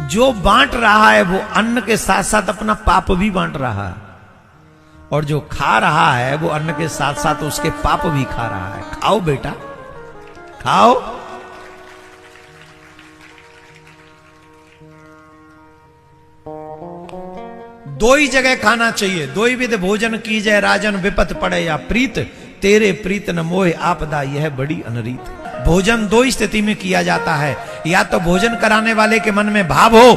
जो बांट रहा है वो अन्न के साथ साथ अपना पाप भी बांट रहा है, और जो खा रहा है वो अन्न के साथ साथ उसके पाप भी खा रहा है। खाओ बेटा, खाओ। दो ही जगह खाना चाहिए। दो ही विध भोजन की जय राजन, विपत पड़े या प्रीत, तेरे प्रीत न मोहे आपदा यह बड़ी अनरीत। भोजन दो ही स्थिति में किया जाता है, या तो भोजन कराने वाले के मन में भाव हो,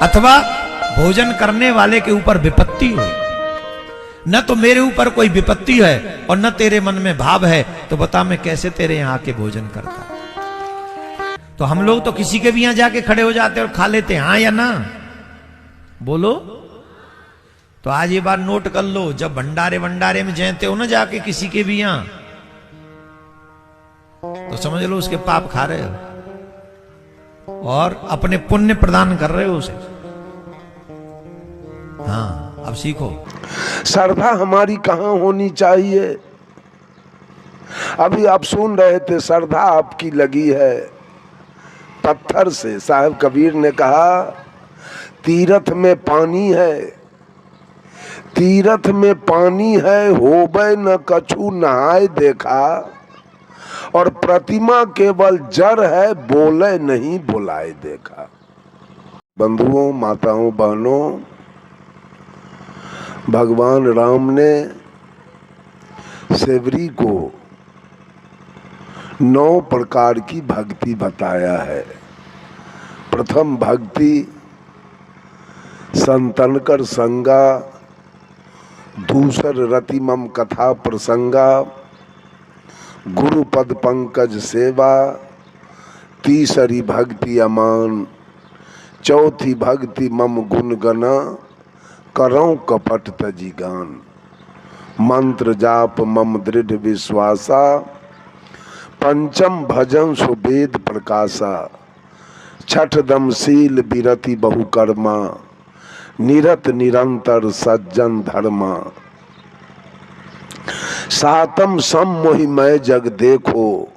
अथवा भोजन करने वाले के ऊपर विपत्ति हो। न तो मेरे ऊपर कोई विपत्ति है और न तेरे मन में भाव है, तो बता मैं कैसे तेरे यहां आके भोजन करता। तो हम लोग तो किसी के भी यहां जाके खड़े हो जाते और खा लेते, हाँ या ना बोलो। तो आज ये बात नोट कर लो, जब भंडारे में जयते हो ना जाके किसी के भी यहां, तो समझ लो उसके पाप खा रहे हो और अपने पुण्य प्रदान कर रहे हो उसे। हाँ, अब सीखो। श्रद्धा हमारी कहां होनी चाहिए? अभी आप सुन रहे थे, श्रद्धा आपकी लगी है पत्थर से। साहब कबीर ने कहा तीरथ में पानी है, तीरथ में पानी है, होबे न कछु नहाए देखा, और प्रतिमा केवल जड़ है, बोले नहीं बुलाए देखा। बंधुओं, माताओं, बहनों, भगवान राम ने सेवरी को 9 प्रकार की भक्ति बताया है। प्रथम भक्ति संतनकर संगा, दूसर रतिमम कथा प्रसंगा, गुरु पद पंकज सेवा, तीसरी भक्ति अमान, चौथी भक्ति मम गुण गना, करऊं कपट तजी गान, मंत्र जाप मम दृढ़ विश्वासा, पंचम भजन सुवेद प्रकाशा, छठ दमशील विरति बहुकर्मा, निरत निरंतर सज्जन धर्मा, सातम सम मोहिमय जग देखो,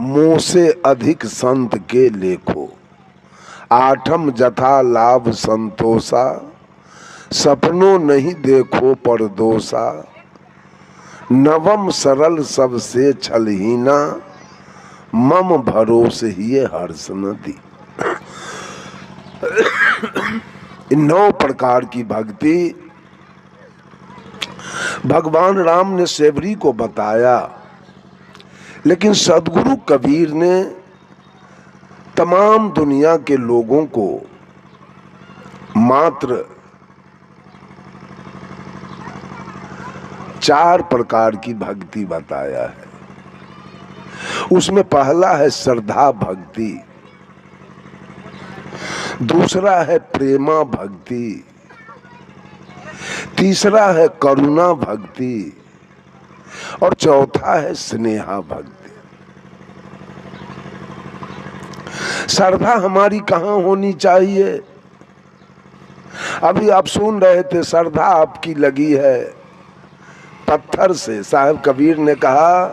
मोह से अधिक संत के लेखो, आठम जथा लाभ संतोषा, सपनों नहीं देखो परदोषा, नवम सरल सबसे छलहीना, मम भरोसे ही हर्ष न दी। 9 प्रकार की भक्ति भगवान राम ने सेवरी को बताया, लेकिन सदगुरु कबीर ने तमाम दुनिया के लोगों को मात्र 4 प्रकार की भक्ति बताया है। उसमें पहला है श्रद्धा भक्ति, दूसरा है प्रेमा भक्ति, तीसरा है करुणा भक्ति, और चौथा है स्नेहा भक्ति। श्रद्धा हमारी कहां होनी चाहिए? अभी आप सुन रहे थे, श्रद्धा आपकी लगी है पत्थर से। साहब कबीर ने कहा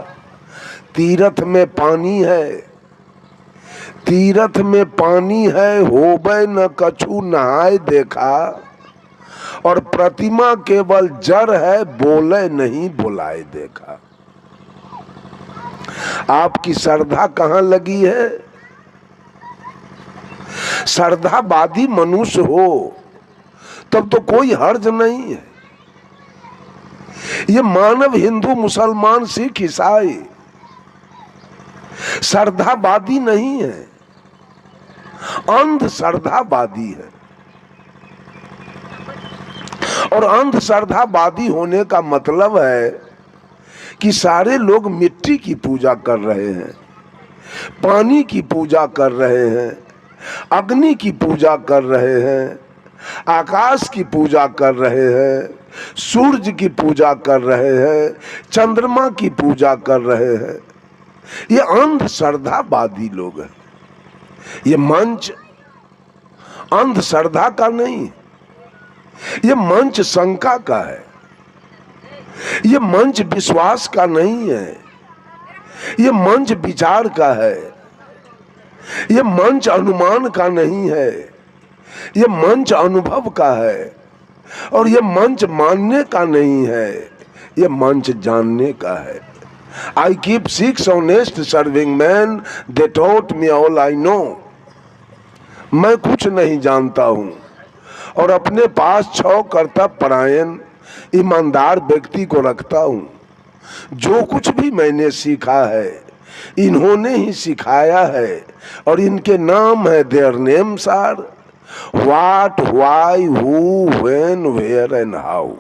तीरथ में पानी है, तीरथ में पानी है, होबे न कछु नहाए देखा, और प्रतिमा केवल जड़ है, बोले नहीं बुलाए देखा। आपकी श्रद्धा कहां लगी है? श्रद्धावादी मनुष्य हो तब तो कोई हर्ज नहीं है। ये मानव हिंदू मुसलमान सिख ईसाई श्रद्धावादी नहीं है, अंध श्रद्धावादी है। और अंध श्रद्धावादी होने का मतलब है कि सारे लोग मिट्टी की पूजा कर रहे हैं, पानी की पूजा कर रहे हैं, अग्नि की पूजा कर रहे हैं, आकाश की पूजा कर रहे हैं, सूरज की पूजा कर रहे हैं, चंद्रमा की पूजा कर रहे हैं। ये अंध श्रद्धावादी लोग हैं। ये मंच अंध श्रद्धा का नहीं, ये मंच शंका का है, ये मंच विश्वास का नहीं है, ये मंच विचार का है, ये मंच अनुमान का नहीं है, ये मंच अनुभव का है, और ये मंच मानने का नहीं है, ये मंच जानने का है। I keep 6 honest serving men, they taught me all I know। मैं कुछ नहीं जानता हूं और अपने पास 6 कर्तव्य परायण ईमानदार व्यक्ति को रखता हूं। जो कुछ भी मैंने सीखा है इन्होंने ही सिखाया है, और इनके नाम है, their names are what, why, who, when, where and how.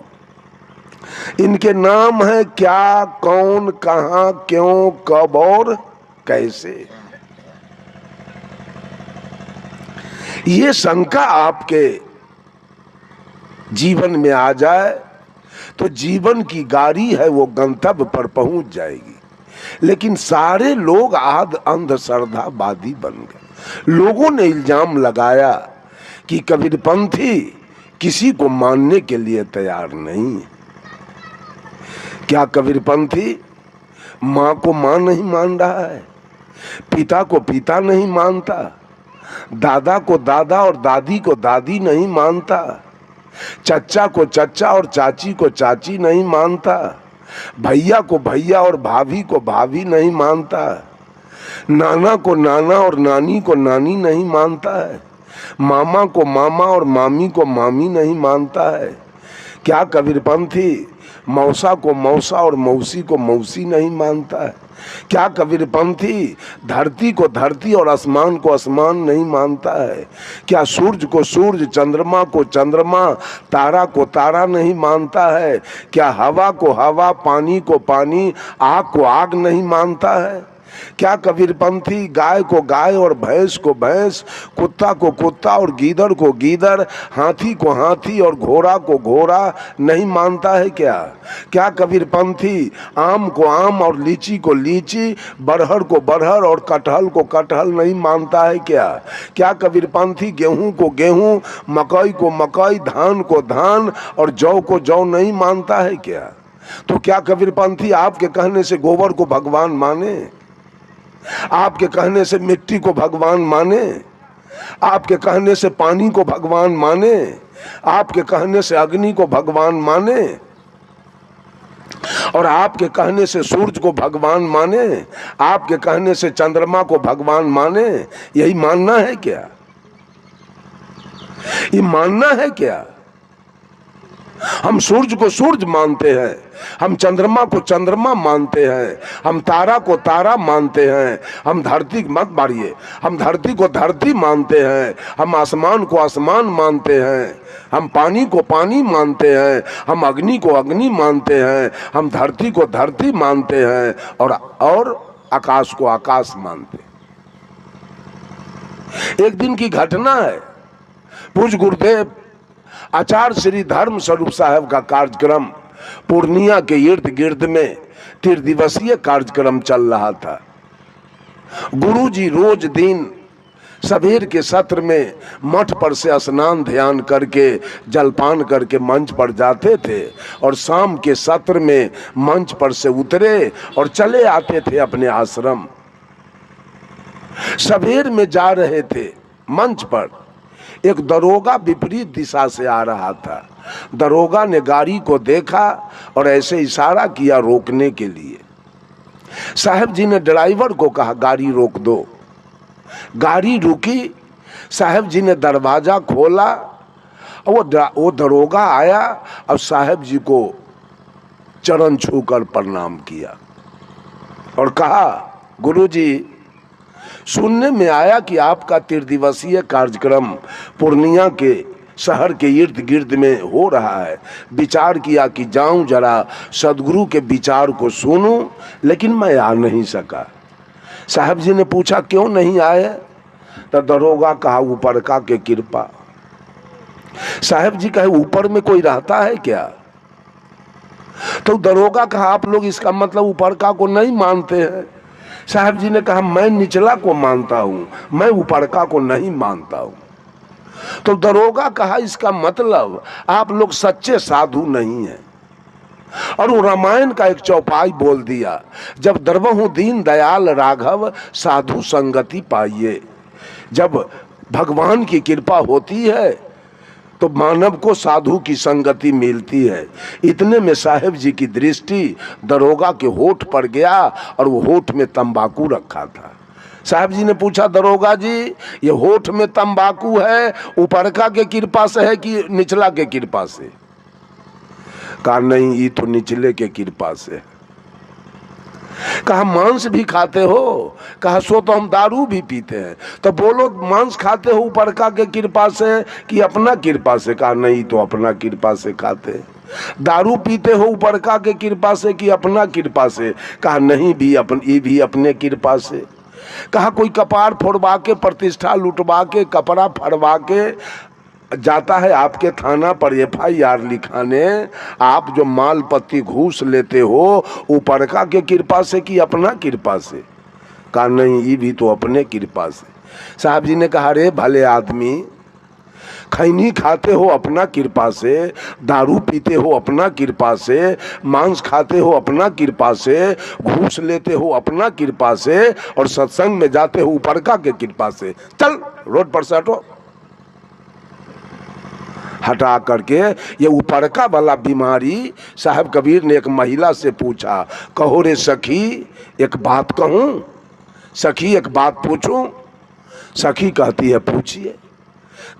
इनके नाम है क्या, कौन, कहां, क्यों, कब और कैसे। ये शंका आपके जीवन में आ जाए तो जीवन की गाड़ी है वो गंतव्य पर पहुंच जाएगी। लेकिन सारे लोग अंधश्रद्धावादी बन गए। लोगों ने इल्जाम लगाया कि कबीरपंथी किसी को मानने के लिए तैयार नहीं है। क्या कबीरपंथी माँ को माँ नहीं मान रहा है, पिता को पिता नहीं मानता, दादा को दादा और दादी को दादी नहीं मानता, चच्चा को चच्चा और चाची को चाची नहीं मानता, भैया को भैया और भाभी को भाभी नहीं मानता, नाना को नाना और नानी को नानी नहीं मानता है, मामा को मामा और मामी को मामी नहीं मानता है। क्या कबीरपंथी मौसा को मौसा और मौसी को मौसी नहीं मानता है? क्या कबीरपंथी धरती को धरती और आसमान को आसमान नहीं मानता है? क्या सूरज को सूरज, चंद्रमा को चंद्रमा, तारा को तारा नहीं मानता है? क्या हवा को हवा, पानी को पानी, आग को आग नहीं मानता है? क्या कबीरपंथी गाय को गाय और भैंस को भैंस, कुत्ता को कुत्ता और गीदड़ को गीदड़, हाथी को हाथी और घोड़ा को घोड़ा नहीं मानता है? क्या कबीरपंथी आम को आम और लीची को लीची, बरहर को बरहर और कटहल को कटहल नहीं मानता है? क्या कबीरपंथी गेहूं को गेहूं, मकई को मकई, धान को धान और जौ को जौ नहीं मानता है? तो क्या कबीरपंथी आपके कहने से गोबर को भगवान माने? आपके कहने से मिट्टी को भगवान माने? आपके कहने से पानी को भगवान माने? आपके कहने से अग्नि को भगवान माने? और आपके कहने से सूरज को भगवान माने? आपके कहने से चंद्रमा को भगवान माने? यही मानना है क्या? ये मानना है क्या? हम सूर्य को सूर्य मानते हैं, हम चंद्रमा को चंद्रमा मानते हैं, हम तारा को तारा मानते हैं, हम धरती मत मारिए, हम धरती को धरती मानते हैं, हम आसमान को आसमान मानते हैं, हम पानी को पानी मानते हैं, हम अग्नि को अग्नि मानते हैं, हम धरती को धरती मानते हैं, और आकाश को आकाश मानते हैं। एक दिन की घटना है, पूज्य गुरुदेव आचार्य श्री धर्म स्वरूप साहब का कार्यक्रम पूर्णिया के इर्द गिर्द में 3 दिवसीय कार्यक्रम चल रहा था। गुरुजी रोज दिन सवेर के सत्र में मठ पर से स्नान ध्यान करके जलपान करके मंच पर जाते थे, और शाम के सत्र में मंच पर से उतरे और चले आते थे अपने आश्रम। सवेर में जा रहे थे, मंच पर एक दरोगा विपरीत दिशा से आ रहा था। दरोगा ने गाड़ी को देखा और ऐसे इशारा किया रोकने के लिए। साहब जी ने ड्राइवर को कहा गाड़ी रोक दो। गाड़ी रुकी, साहब जी ने दरवाजा खोला, वो दरोगा आया और साहब जी को चरण छूकर प्रणाम किया और कहा, गुरुजी सुनने में आया कि आपका 3 दिवसीय कार्यक्रम पूर्णिया के शहर के इर्द गिर्द में हो रहा है। विचार किया कि जाऊं जरा सदगुरु के विचार को सुनूं, लेकिन मैं आ नहीं सका। साहब जी ने पूछा क्यों नहीं आए? तो दरोगा कहा ऊपर का के कृपा। साहब जी कहे ऊपर में कोई रहता है क्या? तो दरोगा कहा आप लोग इसका मतलब ऊपर का को नहीं मानते हैं। साहब जी ने कहा मैं निचला को मानता हूं, मैं ऊपरका को नहीं मानता हूं। तो दरोगा कहा इसका मतलब आप लोग सच्चे साधु नहीं हैं। और वो रामायण का एक चौपाई बोल दिया, जब द्रवहु दीन दयाल राघव साधु संगति पाइए। जब भगवान की कृपा होती है तो मानव को साधु की संगति मिलती है। इतने में साहेब जी की दृष्टि दरोगा के होठ पर गया और वो होठ में तंबाकू रखा था। साहब जी ने पूछा, दरोगा जी ये होठ में तंबाकू है ऊपरका के कृपा से है कि निचला के कृपा से? कहा नहीं, ये तो निचले के कृपा से। कहा मांस भी खाते हो? कहा सो तो हम दारू भी पीते हैं। तो बोलो मांस खाते हो ऊपरका के कृपा से कि अपना कृपा से? कहा नहीं, तो अपना कृपा से खाते। दारू पीते हो ऊपरका के कृपा से कि अपना कृपा से? कहा नहीं, ये भी अपने कृपा से। कहा कोई कपार फोड़वा के, प्रतिष्ठा लुटवा के, कपड़ा फड़वा के जाता है आपके थाना पर FIR लिखाने, आप जो माल पत्ती घूस लेते हो ऊपरका के कृपा से कि अपना कृपा से? कहा नहीं, ये भी तो अपने कृपा से। साहब जी ने कहा, रे भले आदमी, खैनी खाते हो अपना कृपा से, दारू पीते हो अपना कृपा से, मांस खाते हो अपना कृपा से, घूस लेते हो अपना कृपा से, और सत्संग में जाते हो ऊपरका के कृपा से। चल रोड पर से हटो। हटा करके ये ऊपरका वाला बीमारी साहब कबीर ने एक महिला से पूछा, कहो रे सखी एक बात कहूं? सखी एक बात पूछूं? सखी कहती है, पूछिए।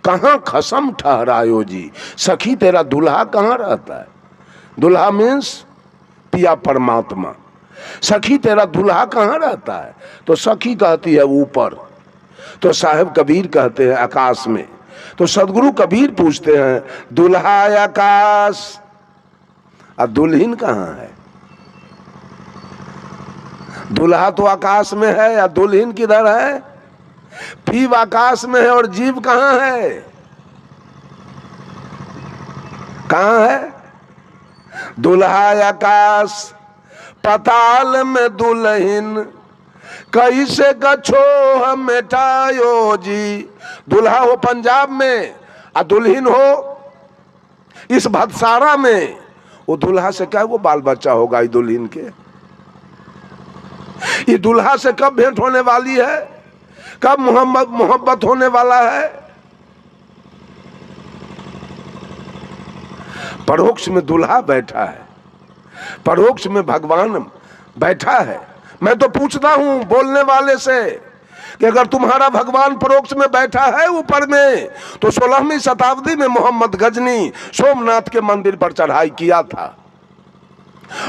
कहाँ खसम ठहरायो जी? सखी तेरा दुल्हा कहाँ रहता है? दुल्हा मीन्स पिया परमात्मा। सखी तेरा दुल्हा कहाँ रहता है? तो सखी कहती है ऊपर। तो साहब कबीर कहते हैं आकाश में। तो सदगुरु कबीर पूछते हैं, दुल्हा आकाश और दुल्हन कहाँ है? दुल्हा तो आकाश में है या दुल्हन किधर है? पीव आकाश में है और जीव कहाँ है? कहाँ है? दुल्हा आकाश पताल में दुल्हन, कैसे कछो हम मेटायो जी। दुल्हा हो पंजाब में और दुल्हन हो इस भदसारा में। वो दुल्हा से क्या वो बाल बच्चा होगा इस दुल्हन के? ये दुल्हा से कब भेंट होने वाली है? कब मोहब्बत होने वाला है? परोक्ष में दुल्हा बैठा है, परोक्ष में भगवान बैठा है। मैं तो पूछता हूं बोलने वाले से कि अगर तुम्हारा भगवान परोक्ष में बैठा है ऊपर में, तो 16वीं शताब्दी में मोहम्मद गजनी सोमनाथ के मंदिर पर चढ़ाई किया था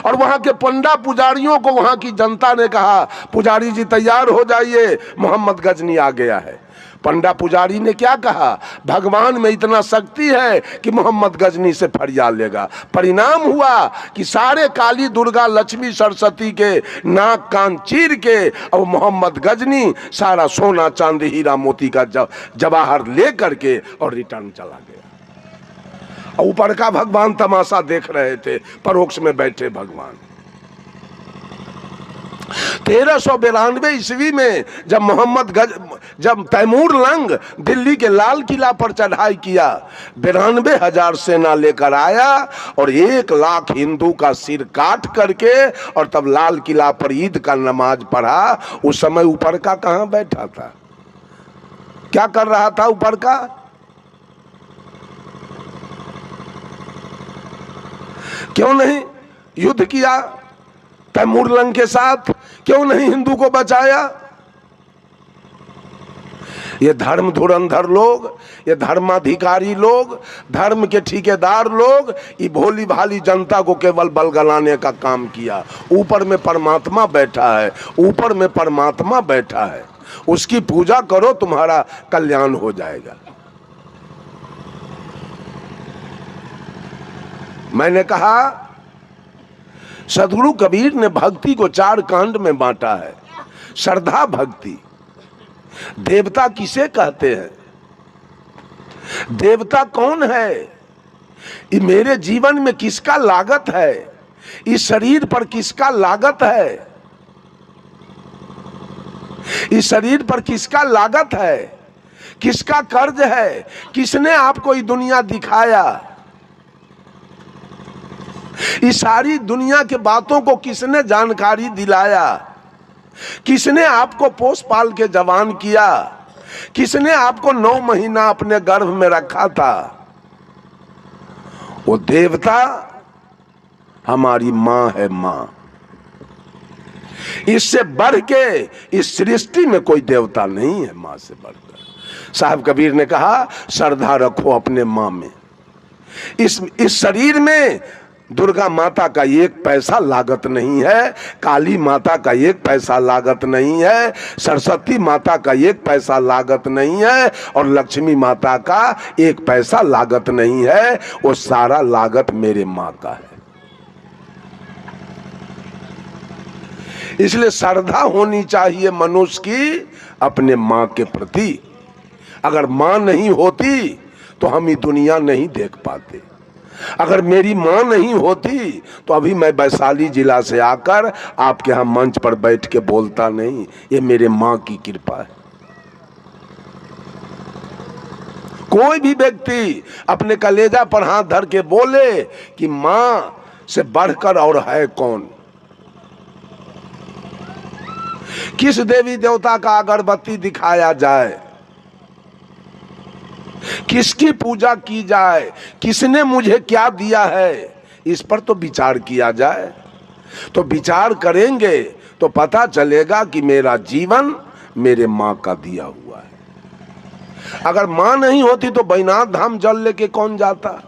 और वहां के पंडा पुजारियों को वहां की जनता ने कहा, पुजारी जी तैयार हो जाइए, मोहम्मद गजनी आ गया है। पंडा पुजारी ने क्या कहा? भगवान में इतना शक्ति है कि मोहम्मद गजनी से फरियाद लेगा। परिणाम हुआ कि सारे काली दुर्गा लक्ष्मी सरस्वती के नाक कान चीर के और मोहम्मद गजनी सारा सोना चांदी हीरा मोती का जवाहर ले करके और रिटर्न चला गया। ऊपर का भगवान तमाशा देख रहे थे, परोक्ष में बैठे भगवान। 1392 ईस्वी में जब तैमूर लंग दिल्ली के लाल किला पर चढ़ाई किया, 92,000 सेना लेकर आया और 1 लाख हिंदू का सिर काट करके और तब लाल किला पर ईद का नमाज पढ़ा। उस समय ऊपर का कहां बैठा था? क्या कर रहा था ऊपर का? क्यों नहीं युद्ध किया तैमूर लंग के साथ? क्यों नहीं हिंदू को बचाया? ये धर्म धुरंधर लोग, ये धर्माधिकारी लोग, धर्म के ठेकेदार लोग, ये भोली भाली जनता को केवल बलगलाने का काम किया। ऊपर में परमात्मा बैठा है, ऊपर में परमात्मा बैठा है, उसकी पूजा करो, तुम्हारा कल्याण हो जाएगा। मैंने कहा सदगुरु कबीर ने भक्ति को 4 कांड में बांटा है। श्रद्धा भक्ति। देवता किसे कहते हैं? देवता कौन है? ये मेरे जीवन में किसका लागत है? इस शरीर पर किसका लागत है? इस शरीर पर किसका लागत है? किसका कर्ज है? किसने आपको ये दुनिया दिखाया? इस सारी दुनिया के बातों को किसने जानकारी दिलाया? किसने आपको पोस पाल के जवान किया? किसने आपको 9 महीना अपने गर्भ में रखा था? वो देवता हमारी मां है, मां। इससे बढ़ के इस सृष्टि में कोई देवता नहीं है मां से बढ़कर। साहब कबीर ने कहा श्रद्धा रखो अपने मां में। इस शरीर में दुर्गा माता का एक पैसा लागत नहीं है, काली माता का एक पैसा लागत नहीं है, सरस्वती माता का एक पैसा लागत नहीं है, और लक्ष्मी माता का एक पैसा लागत नहीं है। वो सारा लागत मेरे मां का है। इसलिए श्रद्धा होनी चाहिए मनुष्य की अपने मां के प्रति। अगर मां नहीं होती तो हम ये दुनिया नहीं देख पाते। अगर मेरी मां नहीं होती तो अभी मैं वैशाली जिला से आकर आपके यहां मंच पर बैठ के बोलता नहीं। ये मेरे मां की कृपा है। कोई भी व्यक्ति अपने कलेजा पर हाथ धर के बोले कि मां से बढ़कर और है कौन। किस देवी देवता का अगरबत्ती दिखाया जाए, किसकी पूजा की जाए, किसने मुझे क्या दिया है, इस पर तो विचार किया जाए। तो विचार करेंगे तो पता चलेगा कि मेरा जीवन मेरे मां का दिया हुआ है। अगर मां नहीं होती तो बैजनाथ धाम जल लेके कौन जाता,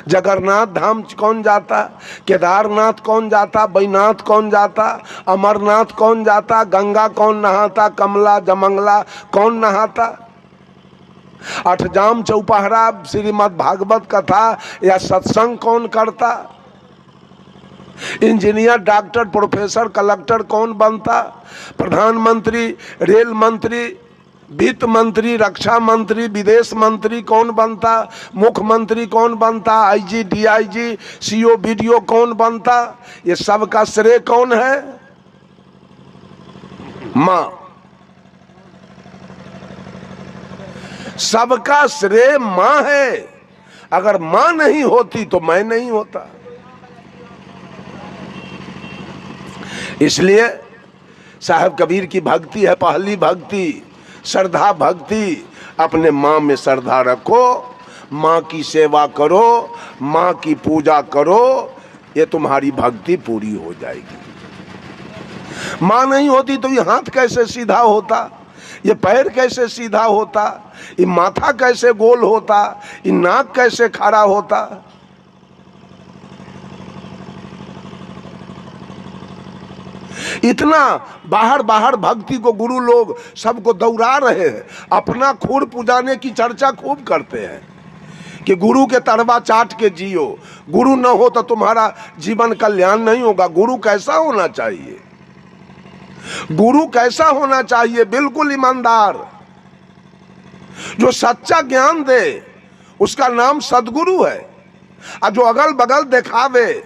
जगन्नाथ धाम कौन जाता, केदारनाथ कौन जाता, बैजनाथ कौन जाता, अमरनाथ कौन जाता, गंगा कौन नहाता, कमला जमंगला कौन नहाता, अठजाम चौपहरा श्रीमद् भागवत कथा या सत्संग कौन करता, इंजीनियर डॉक्टर प्रोफेसर कलेक्टर कौन बनता, प्रधानमंत्री रेल मंत्री वित्त मंत्री रक्षा मंत्री विदेश मंत्री कौन बनता, मुख्यमंत्री कौन बनता, आईजी डीआईजी सीओ बीडीओ कौन बनता। ये सब का श्रेय कौन है? मां। सबका श्रेय मां है। अगर मां नहीं होती तो मैं नहीं होता। इसलिए साहब कबीर की भक्ति है पहली भक्ति, श्रद्धा भक्ति। अपने मां में श्रद्धा रखो, मां की सेवा करो, मां की पूजा करो, ये तुम्हारी भक्ति पूरी हो जाएगी। मां नहीं होती तो ये हाथ कैसे सीधा होता, ये पैर कैसे सीधा होता, ये माथा कैसे गोल होता, ये नाक कैसे खड़ा होता। इतना बाहर बाहर भक्ति को गुरु लोग सबको दौड़ा रहे हैं। अपना खूर पुजाने की चर्चा खूब करते हैं कि गुरु के तड़वा चाट के जियो, गुरु न हो तो तुम्हारा जीवन कल्याण नहीं होगा। गुरु कैसा होना चाहिए? गुरु कैसा होना चाहिए? बिल्कुल ईमानदार, जो सच्चा ज्ञान दे, उसका नाम सदगुरु है। और जो अगल बगल दिखावे,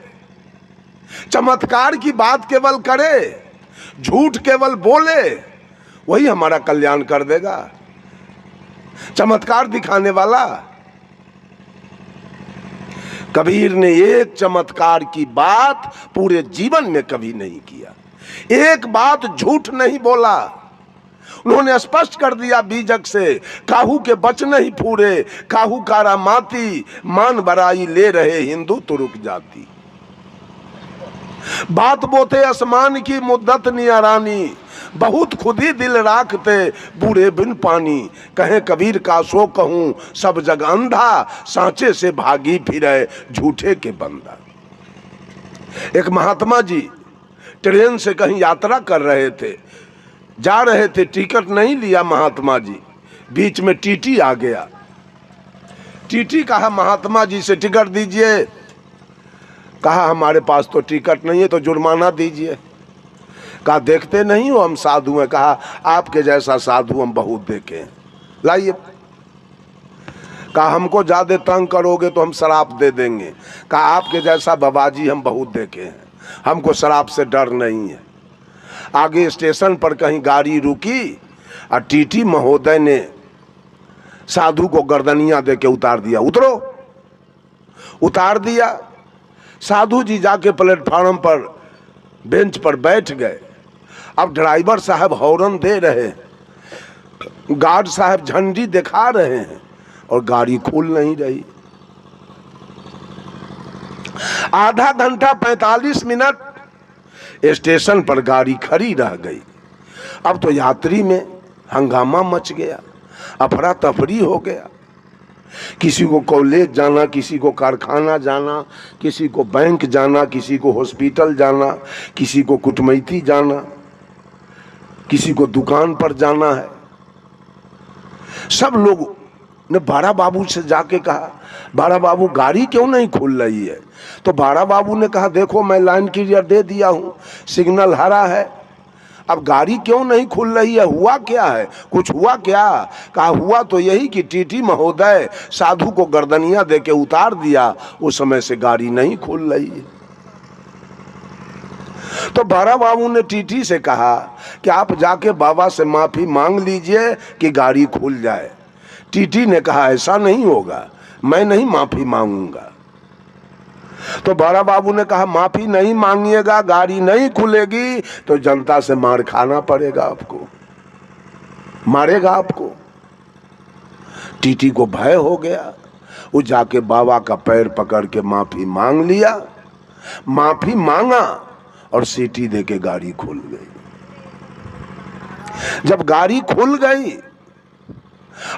चमत्कार की बात केवल करे, झूठ केवल बोले, वही हमारा कल्याण कर देगा। चमत्कार दिखाने वाला। कबीर ने एक चमत्कार की बात पूरे जीवन में कभी नहीं किया। एक बात झूठ नहीं बोला। उन्होंने स्पष्ट कर दिया बीजक से, काहू के बच नहीं फूरे, काहू कारा माती, मान बराई ले रहे हिंदू तुरुक जाती। बात बोते आसमान की मुद्दत नियारानी, बहुत खुदी दिल राखते बूढ़े बिन पानी। कहे कबीर का सो कहूं सब जग अंधा, सांचे से भागी फिरे झूठे के बंदा। एक महात्मा जी ट्रेन से कहीं यात्रा कर रहे थे, जा रहे थे, टिकट नहीं लिया महात्मा जी। बीच में टीटी आ गया। टीटी कहा महात्मा जी से टिकट दीजिए। कहा हमारे पास तो टिकट नहीं है, तो जुर्माना दीजिए। कहा देखते नहीं हो हम साधु हैं। कहा आपके जैसा साधु हम बहुत देखे हैं, लाइए। कहा हमको ज्यादा तंग करोगे तो हम शराब दे देंगे। कहा आपके जैसा बाबाजी हम बहुत देखे हैं, हमको शराब से डर नहीं है। आगे स्टेशन पर कहीं गाड़ी रुकी और टीटी महोदय ने साधु को गर्दनिया दे के उतार दिया, उतरो। उतार दिया। साधु जी जाके प्लेटफार्म पर बेंच पर बैठ गए। अब ड्राइवर साहब हॉर्न दे रहे, गार्ड साहब झंडी दिखा रहे हैं और गाड़ी खुल नहीं रही। आधा घंटा 45 मिनट स्टेशन पर गाड़ी खड़ी रह गई। अब तो यात्री में हंगामा मच गया, अफरा तफरी हो गया। किसी को कॉलेज जाना, किसी को कारखाना जाना, किसी को बैंक जाना, किसी को हॉस्पिटल जाना, किसी को कुटमैती जाना, किसी को दुकान पर जाना है। सब लोग ने बाड़ा बाबू से जाके कहा, बाड़ा बाबू गाड़ी क्यों नहीं खुल रही है? तो बाड़ा बाबू ने कहा, देखो मैं लाइन क्लियर दे दिया हूं, सिग्नल हरा है, अब गाड़ी क्यों नहीं खुल रही है? हुआ क्या है? कुछ हुआ क्या? कहा हुआ तो यही कि टीटी महोदय साधु को गर्दनिया देके उतार दिया, उस समय से गाड़ी नहीं खुल रही है। तो बाड़ा बाबू ने टीटी से कहा कि आप जाके बाबा से माफी मांग लीजिए कि गाड़ी खुल जाए। टीटी ने कहा ऐसा नहीं होगा, मैं नहीं माफी मांगूंगा। तो बाड़ा बाबू ने कहा माफी नहीं मांगिएगा, गाड़ी नहीं खुलेगी तो जनता से मार खाना पड़ेगा, आपको मारेगा आपको। टीटी को भय हो गया, वो जाके बाबा का पैर पकड़ के माफी मांग लिया, माफी मांगा और सीटी देके गाड़ी खुल गई। जब गाड़ी खुल गई,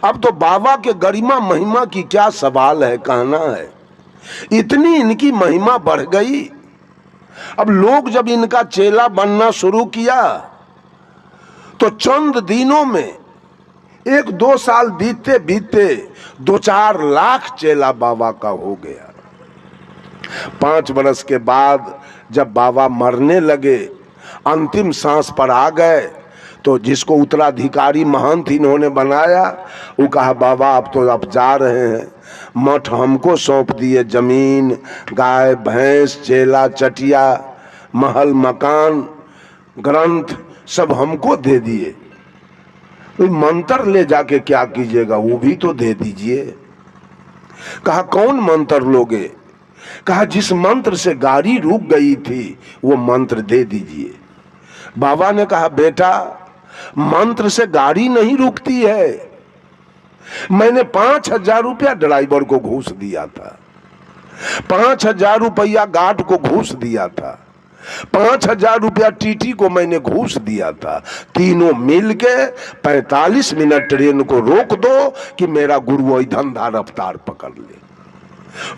अब तो बाबा के गरिमा महिमा की क्या सवाल है, कहना है। इतनी इनकी महिमा बढ़ गई, अब लोग जब इनका चेला बनना शुरू किया तो चंद दिनों में 1-2 साल बीतते बीतते 2-4 लाख चेला बाबा का हो गया। 5 बरस के बाद जब बाबा मरने लगे, अंतिम सांस पर आ गए, तो जिसको उत्तराधिकारी महंत इन्होंने बनाया, वो कहा बाबा आप तो अब जा रहे हैं, मठ हमको सौंप दिए, जमीन, गाय भैंस, चेला चटिया, महल मकान, ग्रंथ सब हमको दे दिए, तो मंत्र ले जाके क्या कीजिएगा, वो भी तो दे दीजिए। कहा कौन मंत्र लोगे? कहा जिस मंत्र से गाड़ी रुक गई थी वो मंत्र दे दीजिए। बाबा ने कहा बेटा मंत्र से गाड़ी नहीं रुकती है, मैंने 5,000 रुपया ड्राइवर को घूस दिया था, 5,000 रुपया गार्ड को घूस दिया था, 5,000 रुपया टीटी को मैंने घूस दिया था। तीनों मिलके 45 मिनट ट्रेन को रोक दो कि मेरा गुरु वही धंधा रफ्तार पकड़ ले।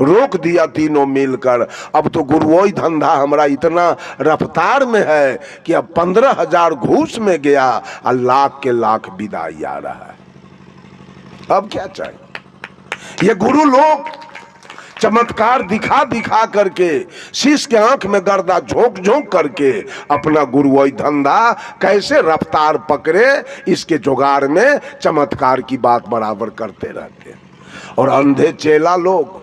रोक दिया तीनों मिलकर। अब तो गुरुओई धंधा हमारा इतना रफ्तार में है कि अब 15,000 घूस में गया और लाख के लाख विदाई आ रहा है। अब क्या चाहिए? ये गुरु लोग चमत्कार दिखा दिखा करके, शिष्य के आंख में गर्दा झोंक झोंक करके अपना गुरुओई धंधा कैसे रफ्तार पकड़े, इसके जुगाड़ में चमत्कार की बात बराबर करते रहते हैं। और अंधे चेला लोग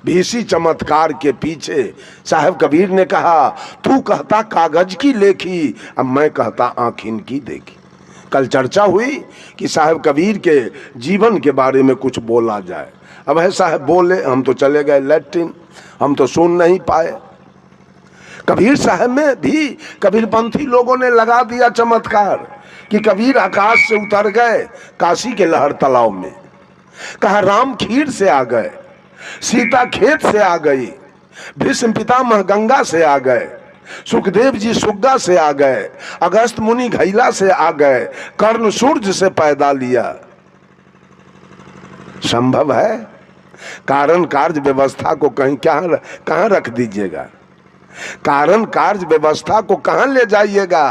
भी इसी चमत्कार के पीछे। साहब कबीर ने कहा तू कहता कागज की लेखी, अब मैं कहता आंख इनकी देखी। कल चर्चा हुई कि साहब कबीर के जीवन के बारे में कुछ बोला जाए। अब है साहब बोले, हम तो चले गए लैट्रिन, हम तो सुन नहीं पाए। कबीर साहब में भी कबीरपंथी लोगों ने लगा दिया चमत्कार कि कबीर आकाश से उतर गए काशी के लहर तालाब में। कहा राम खीर से आ गए, सीता खेत से आ गई, भीष्म पितामह गंगा से आ गए, सुखदेव जी सुग्गा से आ गए, अगस्त मुनि घैला से आ गए, कर्ण सूर्य से पैदा लिया। संभव है? कारण कार्य व्यवस्था को कहीं कहां रख दीजिएगा? कारण कार्य व्यवस्था को कहां ले जाइएगा?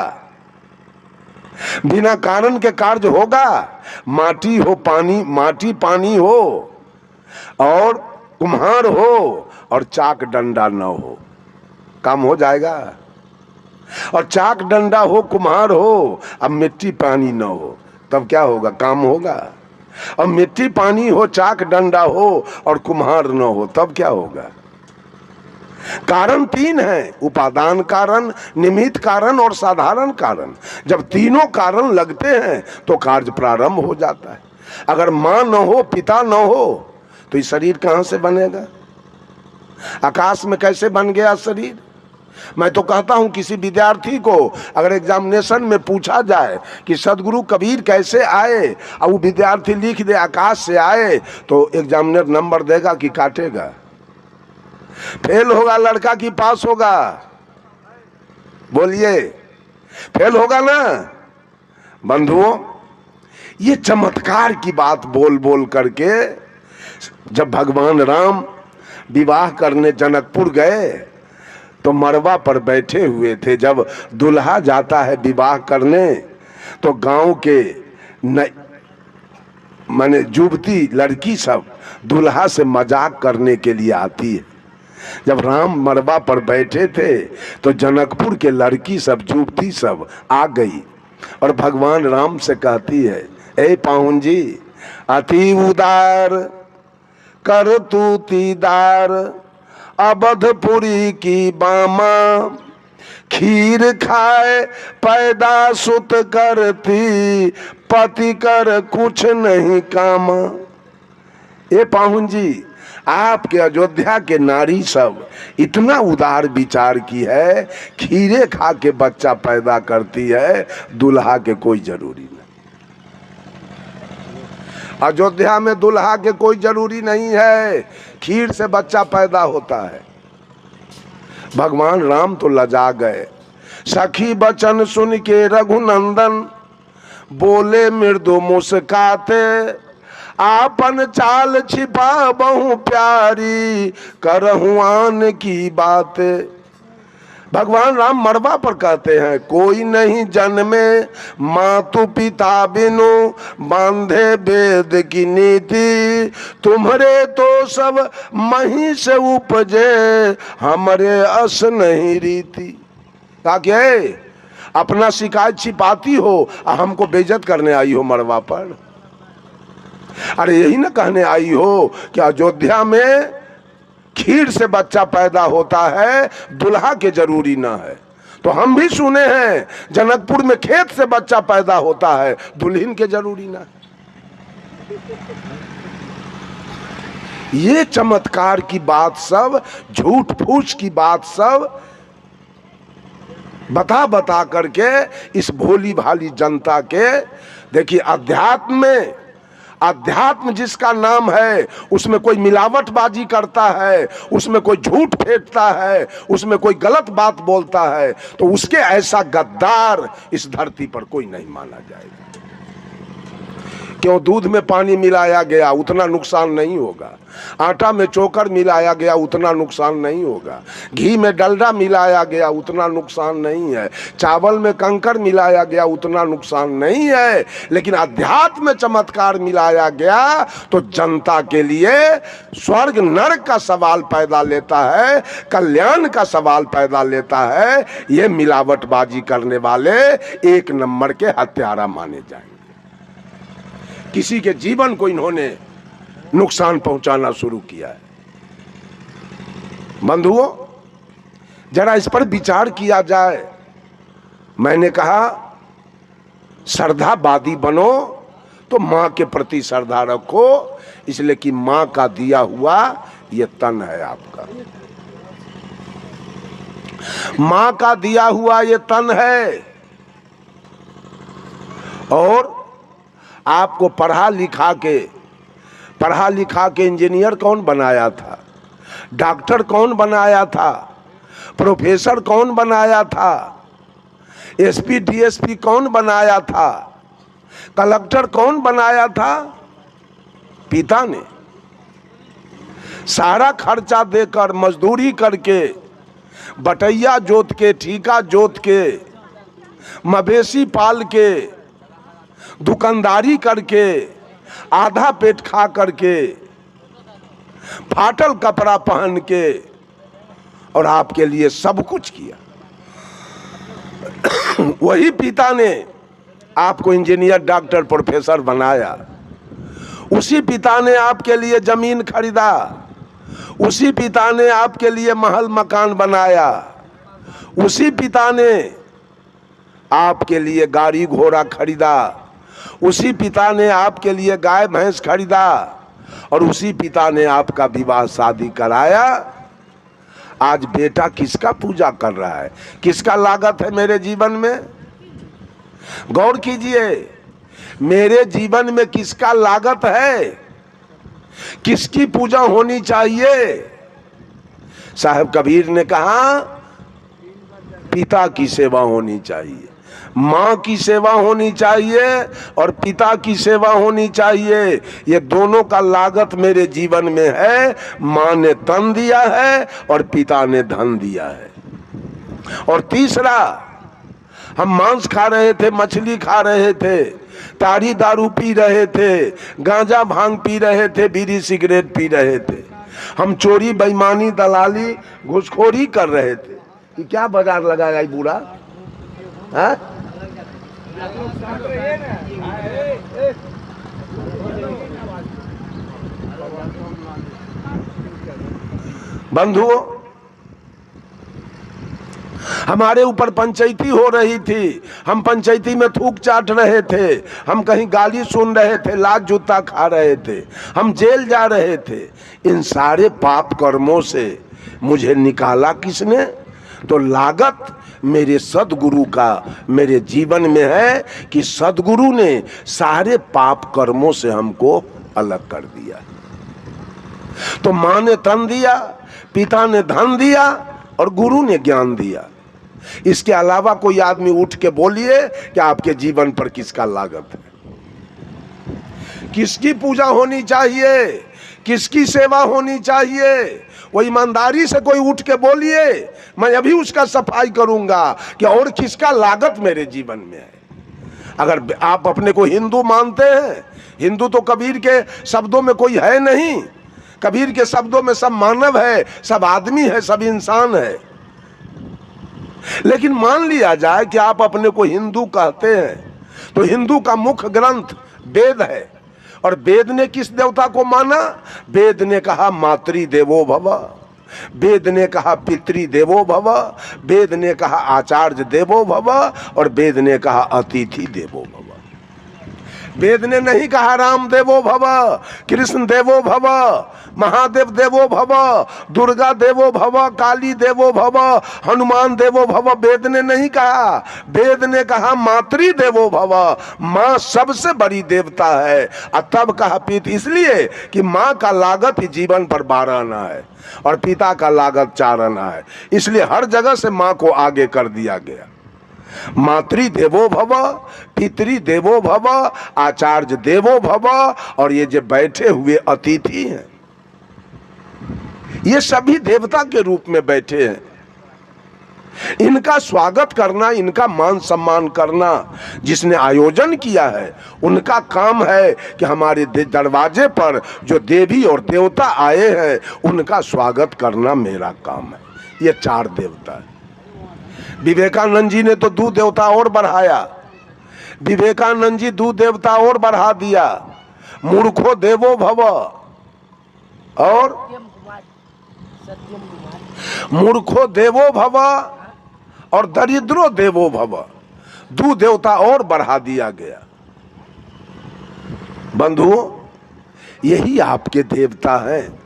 बिना कारण के कार्य होगा? माटी हो पानी, माटी पानी हो और कुम्हार हो और चाक डंडा न हो, काम हो जाएगा? और चाक डंडा हो, कुम्हार हो, अब मिट्टी पानी न हो, तब क्या होगा? काम होगा? और मिट्टी पानी हो, चाक डंडा हो और कुम्हार न हो, तब क्या होगा? कारण 3 है, उपादान कारण, निमित्त कारण और साधारण कारण। जब तीनों कारण लगते हैं तो कार्य प्रारंभ हो जाता है। अगर माँ न हो, पिता न हो तो ये शरीर कहां से बनेगा? आकाश में कैसे बन गया शरीर? मैं तो कहता हूं किसी विद्यार्थी को अगर एग्जामिनेशन में पूछा जाए कि सदगुरु कबीर कैसे आए, और वो विद्यार्थी लिख दे आकाश से आए, तो एग्जामिनर नंबर देगा कि काटेगा? फेल होगा लड़का कि पास होगा? बोलिए, फेल होगा ना। बंधुओं, ये चमत्कार की बात बोल बोल करके जब भगवान राम विवाह करने जनकपुर गए तो मरवा पर बैठे हुए थे। जब दुल्हा जाता है विवाह करने तो गांव के माने युवती लड़की सब दुल्हा से मजाक करने के लिए आती है। जब राम मरवा पर बैठे थे तो जनकपुर के लड़की सब युवती सब आ गई और भगवान राम से कहती है, ए पाहुन जी, अति उदार कर तू तीदार, अवधपुरी की बामा, खीर खाए पैदा सुत करती, पति कर कुछ नहीं कामा। ये पाहुन जी, आपके अयोध्या के नारी सब इतना उदार विचार की है, खीरे खा के बच्चा पैदा करती है, दुल्हा के कोई जरूरी नहीं। अयोध्या में दुल्हा के कोई जरूरी नहीं है, खीर से बच्चा पैदा होता है। भगवान राम तो लजा गए। सखी बचन सुन के रघुनंदन बोले मृदु मुस्काते, आपन चाल छिपा बहु प्यारी, करहु आन की बातें। भगवान राम मरवा पर कहते हैं, कोई नहीं जन्मे मातु पिता बिनु, बांधे वेद की नीति, तुम्हारे तो सब मही से उपजे, हमरे अस नहीं रीति। कहा क्या अपना शिकायत छिपाती हो और हमको बेइज्जत करने आई हो मरवा पर? अरे यही ना कहने आई हो कि अयोध्या में खीर से बच्चा पैदा होता है, दुल्हा के जरूरी ना है। तो हम भी सुने हैं जनकपुर में खेत से बच्चा पैदा होता है, दुल्हन के जरूरी ना है। ये चमत्कार की बात सब, झूठ फूस की बात सब बता बता करके इस भोली भाली जनता के, देखिए अध्यात्म में, अध्यात्म जिसका नाम है उसमें कोई मिलावटबाजी करता है, उसमें कोई झूठ फेंकता है, उसमें कोई गलत बात बोलता है, तो उसके ऐसा गद्दार इस धरती पर कोई नहीं माना जाएगा। क्यों? दूध में पानी मिलाया गया उतना नुकसान नहीं होगा, आटा में चोकर मिलाया गया उतना नुकसान नहीं होगा, घी में डलडा मिलाया गया उतना नुकसान नहीं है, चावल में कंकर मिलाया गया उतना नुकसान नहीं है। लेकिन अध्यात्म में चमत्कार मिलाया गया तो जनता के लिए स्वर्ग नरक का सवाल पैदा लेता है, कल्याण का सवाल पैदा लेता है। ये मिलावटबाजी करने वाले एक नंबर के हत्यारा माने जाएंगे। किसी के जीवन को इन्होंने नुकसान पहुंचाना शुरू किया है। बंधुओं, जरा इस पर विचार किया जाए। मैंने कहा श्रद्धावादी बनो तो मां के प्रति श्रद्धा रखो, इसलिए कि मां का दिया हुआ ये तन है आपका, मां का दिया हुआ ये तन है। और आपको पढ़ा लिखा के इंजीनियर कौन बनाया था, डॉक्टर कौन बनाया था, प्रोफेसर कौन बनाया था, एसपी डीएसपी कौन बनाया था, कलेक्टर कौन बनाया था? पिता ने। सारा खर्चा देकर, मजदूरी करके, बटैया जोत के, ठीका जोत के, मवेशी पाल के, दुकानदारी करके, आधा पेट खा करके, फाटल कपड़ा पहन के, और आपके लिए सब कुछ किया। वही पिता ने आपको इंजीनियर, डॉक्टर, प्रोफेसर बनाया। उसी पिता ने आपके लिए जमीन खरीदा, उसी पिता ने आपके लिए महल मकान बनाया, उसी पिता ने आपके लिए गाड़ी घोड़ा खरीदा, उसी पिता ने आपके लिए गाय भैंस खरीदा, और उसी पिता ने आपका विवाह शादी कराया। आज बेटा किसका पूजा कर रहा है, किसका लागत है मेरे जीवन में? गौर कीजिए, मेरे जीवन में किसका लागत है, किसकी पूजा होनी चाहिए? साहब कबीर ने कहा पिता की सेवा होनी चाहिए, माँ की सेवा होनी चाहिए और पिता की सेवा होनी चाहिए। ये दोनों का लागत मेरे जीवन में है। माँ ने तन दिया है और पिता ने धन दिया है। और तीसरा, हम मांस खा रहे थे, मछली खा रहे थे, ताड़ी दारू पी रहे थे, गांजा भांग पी रहे थे, बीड़ी सिगरेट पी रहे थे, हम चोरी बेईमानी दलाली घुसखोरी कर रहे थे कि क्या बाजार लगाया बूढ़ा है? बंधुओं, हमारे ऊपर पंचायती हो रही थी, हम पंचायती में थूक चाट रहे थे, हम कहीं गाली सुन रहे थे, लात जूता खा रहे थे, हम जेल जा रहे थे। इन सारे पाप कर्मों से मुझे निकाला किसने? तो लागत मेरे सदगुरु का मेरे जीवन में है कि सदगुरु ने सारे पाप कर्मों से हमको अलग कर दिया। तो माँ ने तन दिया, पिता ने धन दिया और गुरु ने ज्ञान दिया। इसके अलावा कोई आदमी उठ के बोलिए कि आपके जीवन पर किसका लागत है, किसकी पूजा होनी चाहिए, किसकी सेवा होनी चाहिए? वो ईमानदारी से कोई उठ के बोलिए, मैं अभी उसका सफाई करूंगा कि और किसका लागत मेरे जीवन में है। अगर आप अपने को हिंदू मानते हैं, हिंदू तो कबीर के शब्दों में कोई है नहीं। कबीर के शब्दों में सब मानव है, सब आदमी है, सब इंसान है। लेकिन मान लिया जाए कि आप अपने को हिंदू कहते हैं, तो हिंदू का मुख्य ग्रंथ वेद है। और वेद ने किस देवता को माना? वेद ने कहा मातृ देवो भव, वेद ने कहा पितृ देवो भव, वेद ने कहा आचार्य देवो भव और वेद ने कहा अतिथि देवो भव। वेद ने नहीं कहा राम देवो भव, कृष्ण देवो भव, महादेव देवो भव, दुर्गा देवो भव, काली देवो भव, हनुमान देवो भव। वेद ने नहीं कहा, वेद ने कहा मातृ देवो भव, माँ सबसे बड़ी देवता है। और तब कहा पिता, इसलिए कि माँ का लागत ही जीवन पर 12 आना है और पिता का लागत 4 आना है, इसलिए हर जगह से माँ को आगे कर दिया गया। मातृ देवो भव, पितृ देवो भव, आचार्य देवो भव और ये जो बैठे हुए अतिथि हैं, ये सभी देवता के रूप में बैठे हैं। इनका स्वागत करना, इनका मान सम्मान करना जिसने आयोजन किया है, उनका काम है कि हमारे दरवाजे पर जो देवी और देवता आए हैं उनका स्वागत करना मेरा काम है। ये 4 देवता है। विवेकानंद जी ने तो 2 देवता और बढ़ाया। विवेकानंद जी 2 देवता और बढ़ा दिया, मूर्खो देवो भव और मूर्खो देवो भव और दरिद्रो देवो भव। 2 देवता और बढ़ा दिया गया। बंधुओं, यही आपके देवता हैं।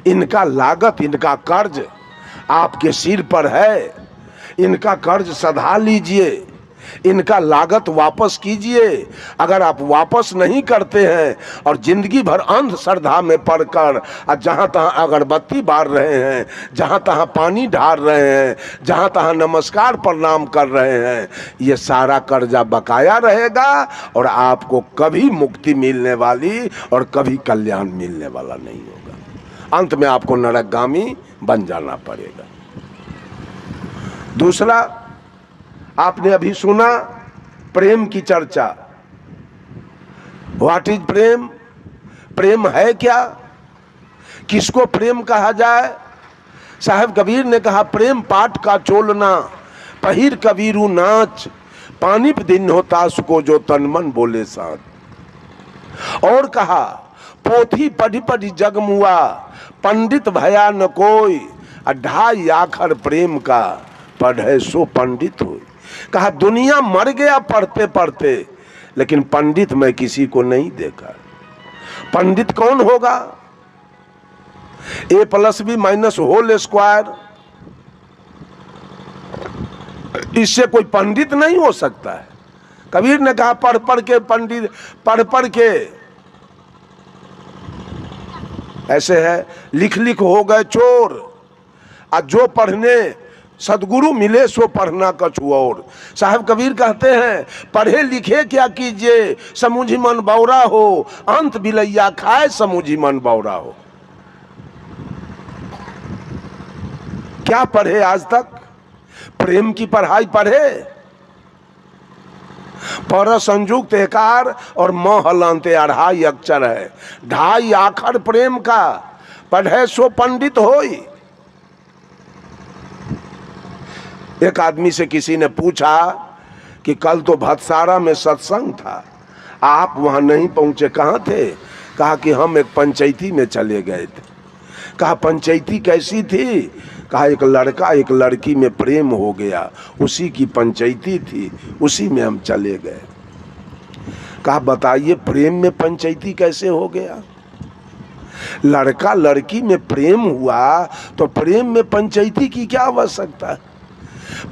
इनका लागत, इनका कर्ज आपके सिर पर है। इनका कर्ज सधा लीजिए, इनका लागत वापस कीजिए। अगर आप वापस नहीं करते हैं और जिंदगी भर अंधश्रद्धा में पड़कर जहाँ तहाँ अगरबत्ती बार रहे हैं, जहाँ तहाँ पानी ढार रहे हैं, जहाँ तहाँ नमस्कार प्रणाम कर रहे हैं, ये सारा कर्जा बकाया रहेगा और आपको कभी मुक्ति मिलने वाली और कभी कल्याण मिलने वाला नहीं होगा। अंत में आपको नरकगामी बन जाना पड़ेगा। दूसरा, आपने अभी सुना प्रेम की चर्चा। व्हाट इज प्रेम? प्रेम है क्या? किसको प्रेम कहा जाए? साहब कबीर ने कहा प्रेम पाट का चोलना, पहिर कबीरू नाच, पानी पे दिन होता सुको जो तन मन बोले साथ। और कहा पोथी पढ़ी पढ़ी जगमुआ, पंडित भया न कोई, 2.5 आखर प्रेम का पढ़े सो पंडित हो। कहा दुनिया मर गया पढ़ते पढ़ते, लेकिन पंडित मैं किसी को नहीं देखा। पंडित कौन होगा? A+B - होल स्क्वायर इससे कोई पंडित नहीं हो सकता है। कबीर ने कहा पढ़ पढ़ के पंडित, पढ़ पढ़ के ऐसे है, लिख लिख हो गए चोर, और जो पढ़ने सदगुरु मिले सो पढ़ना कछु और। साहब कबीर कहते हैं पढ़े लिखे क्या कीजिए, समूझी मन बौरा हो, अंत बिलैया खाए समूझी मन बौरा हो। क्या पढ़े आज तक? प्रेम की पढ़ाई पढ़े? पर संयुक्त एकार और म हलंत 2.5 अक्षर है, 2.5 आखर प्रेम का, पढ़े सो पंडित होई। एक आदमी से किसी ने पूछा कि कल तो भतसारा में सत्संग था, आप वहां नहीं पहुंचे, कहाँ थे? कहा कि हम एक पंचायती में चले गए थे। कहा पंचायती कैसी थी? कहा एक लड़का एक लड़की में प्रेम हो गया, उसी की पंचायती थी, उसी में हम चले गए। कहा बताइए प्रेम में पंचायती कैसे हो गया? लड़का लड़की में प्रेम हुआ तो प्रेम में पंचायती की क्या आवश्यकता है?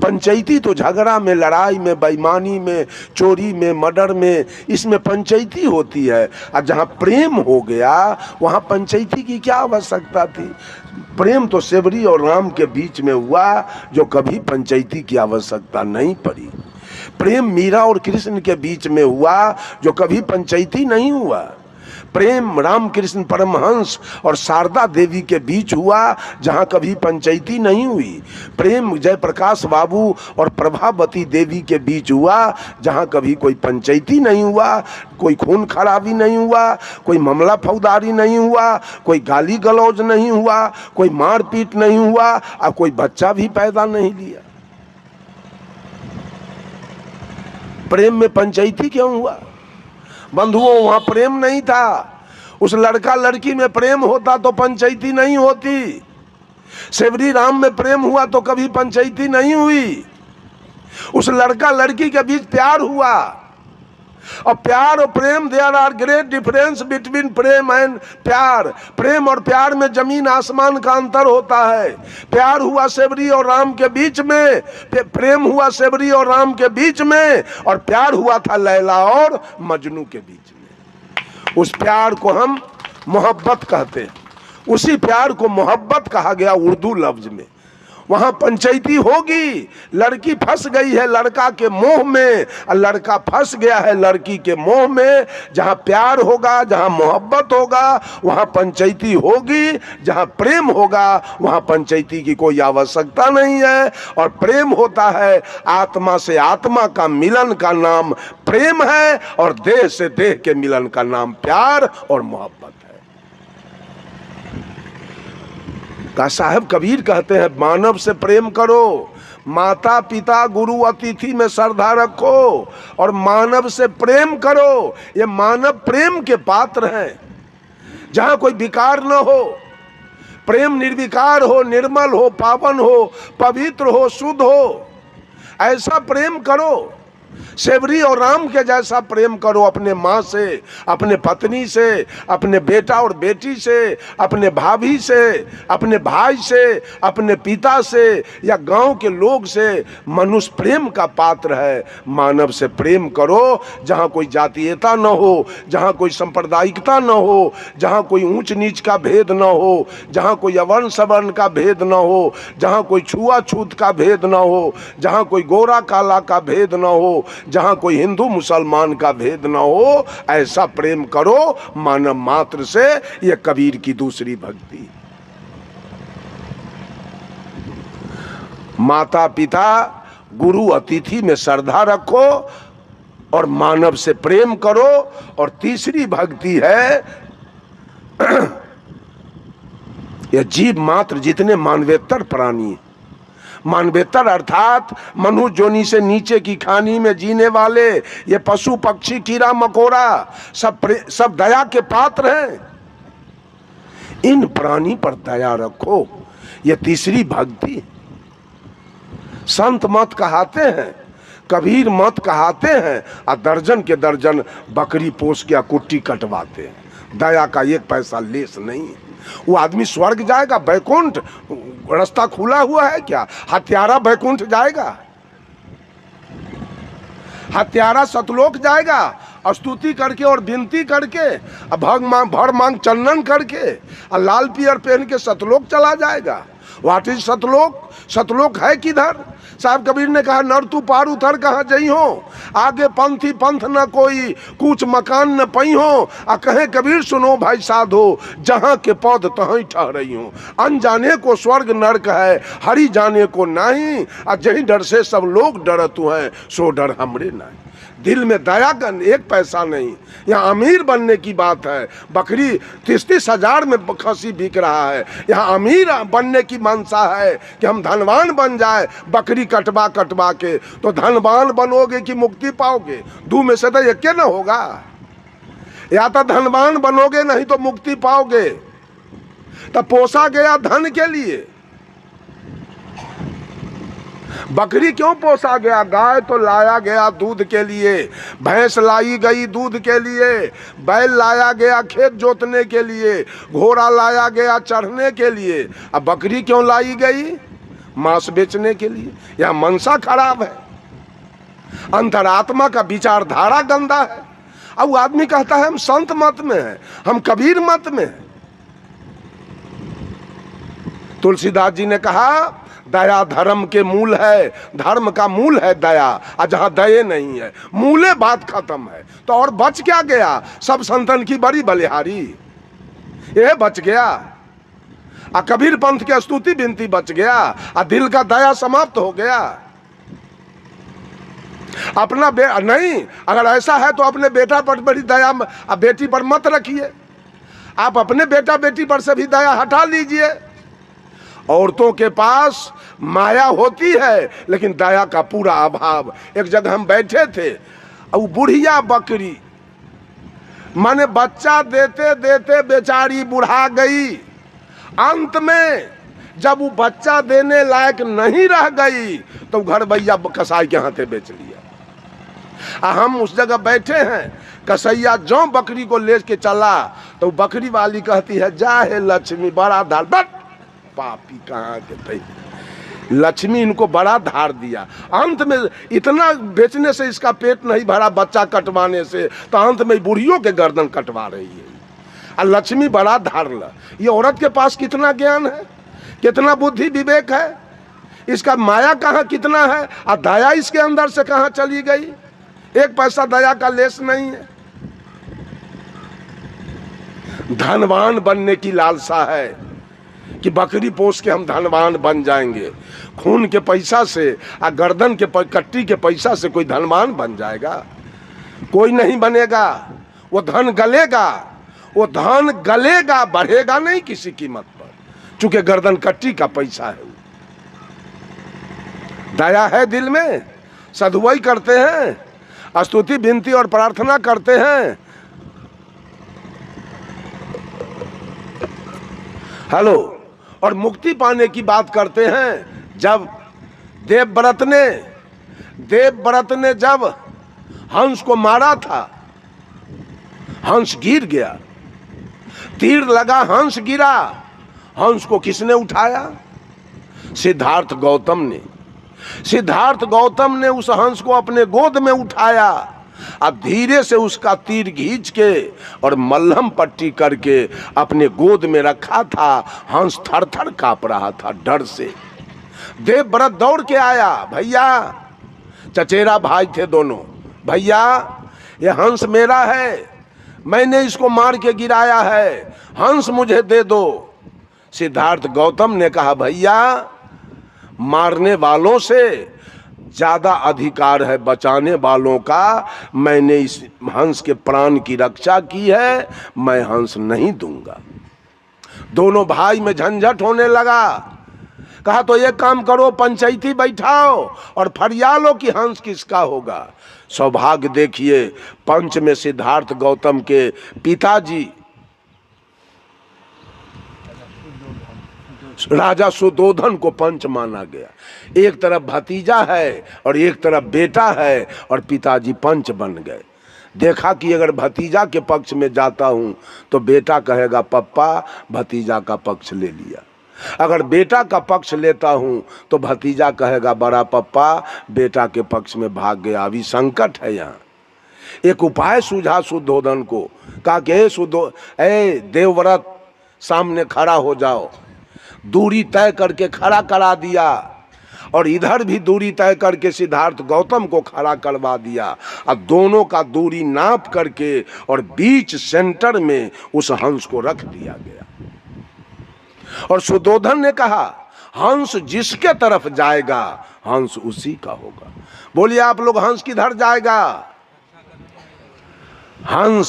पंचायती तो झगड़ा में, लड़ाई में, बेईमानी में, चोरी में, मर्डर में, इसमें पंचायती होती है। और जहाँ प्रेम हो गया वहाँ पंचायती की क्या आवश्यकता थी? प्रेम तो सेवरी और राम के बीच में हुआ, जो कभी पंचायती की आवश्यकता नहीं पड़ी। प्रेम मीरा और कृष्ण के बीच में हुआ, जो कभी पंचायती नहीं हुआ। प्रेम रामकृष्ण परमहंस और शारदा देवी के बीच हुआ, जहाँ कभी पंचायती नहीं हुई। प्रेम जयप्रकाश बाबू और प्रभावती देवी के बीच हुआ, जहाँ कभी कोई पंचायती नहीं हुआ, कोई खून खराबी नहीं हुआ, कोई मामला फौजदारी नहीं हुआ, कोई गाली गलौज नहीं हुआ, कोई मारपीट नहीं हुआ, और कोई बच्चा भी पैदा नहीं लिया। प्रेम में पंचायती क्यों हुआ? बंधुओं वहां प्रेम नहीं था। उस लड़का लड़की में प्रेम होता तो पंचायती नहीं होती। सेवरी राम में प्रेम हुआ तो कभी पंचायती नहीं हुई। उस लड़का लड़की के बीच प्यार हुआ, और प्यार और प्रेम, there are great difference between प्रेम एंड प्यार। प्रेम और प्यार में जमीन आसमान का अंतर होता है। प्यार हुआ सेवरी और राम के बीच में, प्रेम हुआ सेवरी और राम के बीच में, और प्यार हुआ था लैला और मजनू के बीच में। उस प्यार को हम मोहब्बत कहते हैं। उसी प्यार को मोहब्बत कहा गया उर्दू लफ्ज में। वहां पंचायती होगी। लड़की फंस गई है लड़का के मोह में, और लड़का फंस गया है लड़की के मोह में। जहां प्यार होगा, जहां मोहब्बत होगा, वहां पंचायती होगी। जहां प्रेम होगा वहां पंचायती की कोई आवश्यकता नहीं है। और प्रेम होता है आत्मा से आत्मा का मिलन का नाम प्रेम है, और देह से देह के मिलन का नाम प्यार और मोहब्बत है। का साहब कबीर कहते हैं मानव से प्रेम करो, माता पिता गुरु अतिथि में श्रद्धा रखो, और मानव से प्रेम करो। ये मानव प्रेम के पात्र हैं। जहां कोई विकार न हो, प्रेम निर्विकार हो, निर्मल हो, पावन हो, पवित्र हो, शुद्ध हो, ऐसा प्रेम करो। सेवरी और राम के जैसा प्रेम करो अपने माँ से, अपने पत्नी से, अपने बेटा और बेटी से, अपने भाभी से, अपने भाई से, अपने पिता से, या गांव के लोग से। मनुष्य प्रेम का पात्र है। मानव से प्रेम करो जहाँ कोई जातीयता न हो, जहाँ कोई सांप्रदायिकता न हो, जहाँ कोई ऊंच नीच का भेद न हो, जहाँ कोई अवर्ण सवर्ण का भेद न हो, जहाँ कोई छुआछूत का भेद न हो, जहाँ कोई गोरा काला का भेद न हो, जहां कोई हिंदू मुसलमान का भेद ना हो। ऐसा प्रेम करो मानव मात्र से। यह कबीर की दूसरी भक्ति। माता पिता गुरु अतिथि में श्रद्धा रखो और मानव से प्रेम करो। और तीसरी भक्ति है यह जीव मात्र जितने मानवेतर प्राणी, मानवेतर अर्थात मनुष्य जोनी से नीचे की खानी में जीने वाले ये पशु पक्षी कीड़ा मकोड़ा सब दया के पात्र हैं। इन प्राणी पर दया रखो। ये तीसरी भक्ति। संत मत कहाते हैं, कबीर मत कहाते हैं, और दर्जन के दर्जन बकरी पोस के कुट्टी कटवाते हैं। दया का एक पैसा लेस नहीं। वो आदमी स्वर्ग जाएगा, बैकुंठ रास्ता खुला हुआ है क्या? हत्यारा बैकुंठ जाएगा? हत्यारा सतलोक जाएगा स्तुति करके और विनती करके, भर मांग चंदन करके और लाल पियर पहन के सतलोक चला जाएगा। व्हाट इज सतलोक? सतलोक है किधर? साहब कबीर ने कहा, नर तू पार उतर कहाँ जई हो, आगे पंथी पंथ न कोई, कुछ मकान न पई हो। आ कहे कबीर सुनो भाई साधो, जहाँ के पौध तहाँ ठहरई हो। अनजाने को स्वर्ग नरक है, हरि जाने को नहीं। आ जही डर से सब लोग डरत हैं, सो डर हमरे नहीं। दिल में दया का एक पैसा नहीं। यहाँ अमीर बनने की बात है, बकरी 30-30 हजार में खसी बिक रहा है। यहाँ अमीर बनने की मंशा है कि हम धनवान बन जाए, बकरी कटवा कटवा के। तो धनवान बनोगे कि मुक्ति पाओगे? दो में से तो एक न होगा। या तो धनवान बनोगे, नहीं तो मुक्ति पाओगे। तो पोसा गया धन के लिए, बकरी क्यों पोसा गया? गाय तो लाया गया दूध के लिए, भैंस लाई गई दूध के लिए, बैल लाया गया खेत जोतने के लिए, घोड़ा लाया गया चढ़ने के लिए। अब बकरी क्यों लाई गई? मांस बेचने के लिए। यह मनसा खराब है, अंतरात्मा का विचारधारा गंदा है। अब वो आदमी कहता है हम संत मत में हैं, हम कबीर मत में हैं। तुलसीदास जी ने कहा, दया धर्म के मूल है, धर्म का मूल है दया। और जहां दया नहीं है, मूले बात खत्म है। तो और बच क्या गया? सब संतन की बड़ी बलिहारी, ये बच गया। आ कबीर पंथ की स्तुति विनती बच गया। आ दिल का दया समाप्त हो गया। अपना नहीं, अगर ऐसा है तो अपने बेटा पर बड़ी दया, बेटी पर मत रखिए। आप अपने बेटा बेटी पर से भी दया हटा लीजिए। औरतों के पास माया होती है, लेकिन दया का पूरा अभाव। एक जगह हम बैठे थे, और बुढ़िया बकरी, माने बच्चा देते देते बेचारी बुढ़ा गई। अंत में जब वो बच्चा देने लायक नहीं रह गई, तो घर भैया कसाई के हाथे बेच लिया। हम उस जगह बैठे हैं, कसैया जो बकरी को ले के चला, तो बकरी वाली कहती है, जा हे लक्ष्मी बड़ा धार। बट पापी कहाँ के थे, लक्ष्मी इनको बड़ा धार दिया। अंत में इतना बेचने से इसका पेट नहीं भरा, बच्चा कटवाने से, तो अंत में बुढ़ियों के गर्दन कटवा रही है। और लक्ष्मी बड़ा धार ला। ये औरत के पास कितना ज्ञान है, कितना बुद्धि विवेक है, इसका माया कहाँ कितना है, और दया इसके अंदर से कहाँ चली गई? एक पैसा दया का लेस नहीं है। धनवान बनने की लालसा है कि बकरी पोस के हम धनवान बन जाएंगे। खून के पैसा से और गर्दन के कट्टी के पैसा से कोई धनवान बन जाएगा? कोई नहीं बनेगा। वो धन गलेगा, वो धन गलेगा, बढ़ेगा नहीं किसी कीमत पर, चूंकि गर्दन कट्टी का पैसा है। दया है दिल में, सदुआई करते हैं, स्तुति विनती और प्रार्थना करते हैं। हेलो, और मुक्ति पाने की बात करते हैं। जब देवव्रत ने जब हंस को मारा था, हंस गिर गया, तीर लगा, हंस गिरा। हंस को किसने उठाया? सिद्धार्थ गौतम ने उस हंस को अपने गोद में उठाया, अब धीरे से उसका तीर खींच के और मल्हम पट्टी करके अपने गोद में रखा था। हंस थर थर कांप रहा था डर से। देवव्रत दौड़ के आया, भैया, चचेरा भाई थे दोनों, भैया ये हंस मेरा है, मैंने इसको मार के गिराया है, हंस मुझे दे दो। सिद्धार्थ गौतम ने कहा, भैया मारने वालों से ज्यादा अधिकार है बचाने वालों का। मैंने इस हंस के प्राण की रक्षा की है, मैं हंस नहीं दूंगा। दोनों भाई में झंझट होने लगा। कहा तो ये काम करो, पंचायती बैठाओ और फरियालो कि हंस किसका होगा। सौभाग्य देखिए, पंच में सिद्धार्थ गौतम के पिताजी राजा सुदोधन को पंच माना गया। एक तरफ भतीजा है और एक तरफ बेटा है, और पिताजी पंच बन गए। देखा कि अगर भतीजा के पक्ष में जाता हूं तो बेटा कहेगा पप्पा भतीजा का पक्ष ले लिया, अगर बेटा का पक्ष लेता हूं तो भतीजा कहेगा बड़ा पप्पा बेटा के पक्ष में भाग गया, अभी संकट है यहाँ। एक उपाय सूझा शुद्धोधन को, कहा कि ए देवव्रत सामने खड़ा हो जाओ। दूरी तय करके खड़ा करा दिया और इधर भी दूरी तय करके सिद्धार्थ गौतम को खड़ा करवा दिया। अब दोनों का दूरी नाप करके और बीच सेंटर में उस हंस को रख दिया गया। और शुद्धोधन ने कहा हंस जिसके तरफ जाएगा हंस उसी का होगा। बोलिए आप लोग, हंस किधर जाएगा? हंस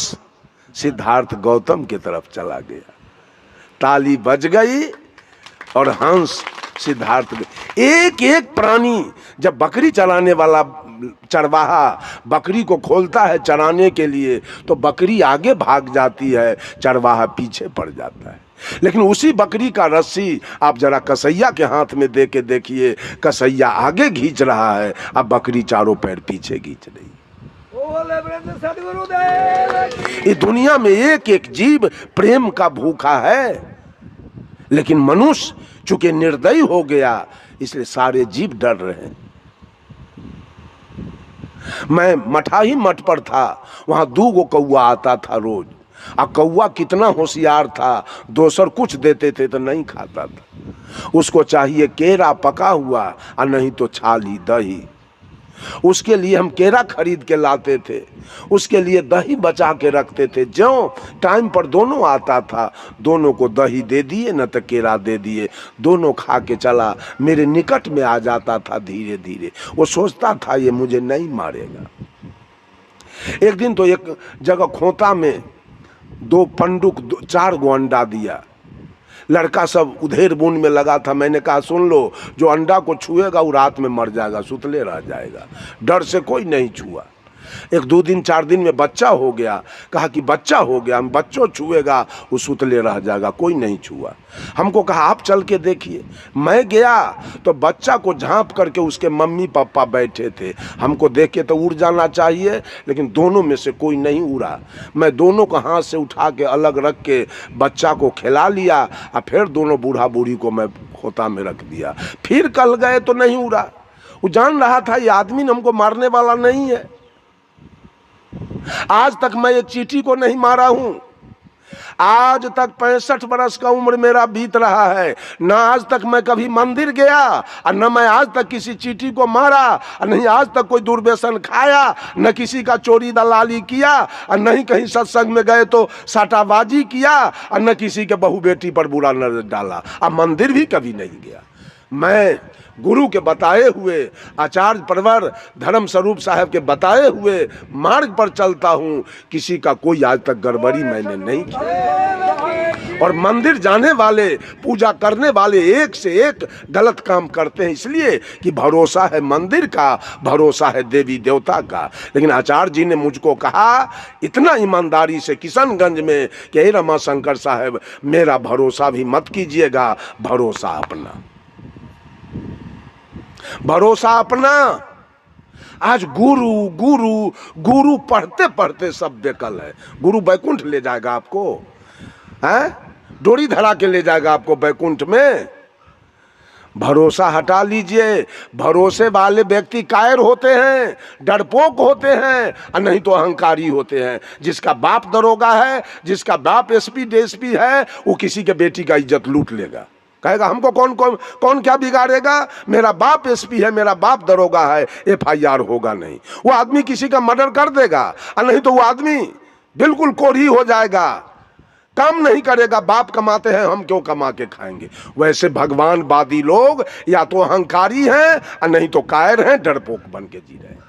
सिद्धार्थ गौतम की तरफ चला गया। ताली बज गई और हंस सिद्धार्थ। एक एक प्राणी, जब बकरी चराने वाला चरवाहा बकरी को खोलता है चराने के लिए तो बकरी आगे भाग जाती है, चरवाहा पीछे पड़ जाता है। लेकिन उसी बकरी का रस्सी आप जरा कसैया के हाथ में दे के देखिए, कसैया आगे खींच रहा है, अब बकरी चारों पैर पीछे खींच रही। ये दुनिया में एक एक जीव प्रेम का भूखा है, लेकिन मनुष्य चूंकि निर्दयी हो गया इसलिए सारे जीव डर रहे हैं। मैं मठाही मठ पर था, वहां 2 कौआ आता था रोज। और कौआ कितना होशियार था, दोसर कुछ देते थे तो नहीं खाता था। उसको चाहिए केरा पका हुआ और नहीं तो छाली दही। उसके लिए हम केरा खरीद के लाते थे, उसके लिए दही बचा के रखते थे। ज्यों टाइम पर दोनों आता था, दोनों को दही दे दिए न तो केरा दे दिए, दोनों खा के चला। मेरे निकट में आ जाता था धीरे धीरे। वो सोचता था ये मुझे नहीं मारेगा। एक दिन तो एक जगह खोता में 2 पंडुक 4 गो अंडा दिया। लड़का सब उधेर बुन में लगा था। मैंने कहा सुन लो, जो अंडा को छुएगा वो रात में मर जाएगा, सुतले रह जाएगा। डर से कोई नहीं छुआ। 1-2 दिन 4 दिन में बच्चा हो गया। कहा कि बच्चा हो गया, हम बच्चों छुएगा वो सुतले रह जाएगा, कोई नहीं छुआ। हमको कहा आप चल के देखिए। मैं गया तो बच्चा को झांप करके उसके मम्मी पापा बैठे थे। हमको देख के तो उड़ जाना चाहिए, लेकिन दोनों में से कोई नहीं उड़ा। मैं दोनों को हाथ से उठा के अलग रख के बच्चा को खिला लिया और फिर दोनों बूढ़ा बूढ़ी को मैं खोता में रख दिया। फिर कल गए तो नहीं उड़ा। वो जान रहा था ये आदमी हमको मारने वाला नहीं है। आज तक मैं एक चींटी को नहीं मारा हूं। आज तक 65 बरस का उम्र मेरा बीत रहा है, न आज तक मैं कभी मंदिर गया और न मैं आज तक किसी चींटी को मारा, और नहीं आज तक कोई दुर्व्यसन खाया, न किसी का चोरी दलाली किया, और नहीं कहीं सत्संग में गए तो साटाबाजी किया, और न किसी के बहू बेटी पर बुरा नजर डाला, और मंदिर भी कभी नहीं गया। मैं गुरु के बताए हुए, आचार्य परवर धर्म स्वरूप साहब के बताए हुए मार्ग पर चलता हूँ। किसी का कोई आज तक गड़बड़ी मैंने नहीं की। और मंदिर जाने वाले, पूजा करने वाले एक से एक गलत काम करते हैं, इसलिए कि भरोसा है मंदिर का, भरोसा है देवी देवता का। लेकिन आचार्य जी ने मुझको कहा इतना ईमानदारी से किशनगंज में कि हे रमा शंकर साहब, मेरा भरोसा भी मत कीजिएगा, भरोसा अपना, भरोसा अपना। आज गुरु गुरु गुरु पढ़ते पढ़ते सब बेकल है। गुरु बैकुंठ ले जाएगा आपको, हैं? डोरी धरा के ले जाएगा आपको बैकुंठ में। भरोसा हटा लीजिए। भरोसे वाले व्यक्ति कायर होते हैं, डरपोक होते हैं, और नहीं तो अहंकारी होते हैं। जिसका बाप दरोगा है, जिसका बाप एसपी डीएसपी है, वो किसी के बेटी का इज्जत लूट लेगा। कहेगा हमको कौन क्या बिगाड़ेगा, मेरा बाप एसपी है, मेरा बाप दरोगा है, FIR होगा नहीं। वो आदमी किसी का मर्डर कर देगा, और नहीं तो वो आदमी बिल्कुल कोढ़ी हो जाएगा, काम नहीं करेगा। बाप कमाते हैं, हम क्यों कमा के खाएंगे। वैसे भगवानवादी लोग या तो अहंकारी हैं और नहीं तो कायर हैं, डरपोक बन के जी रहे हैं।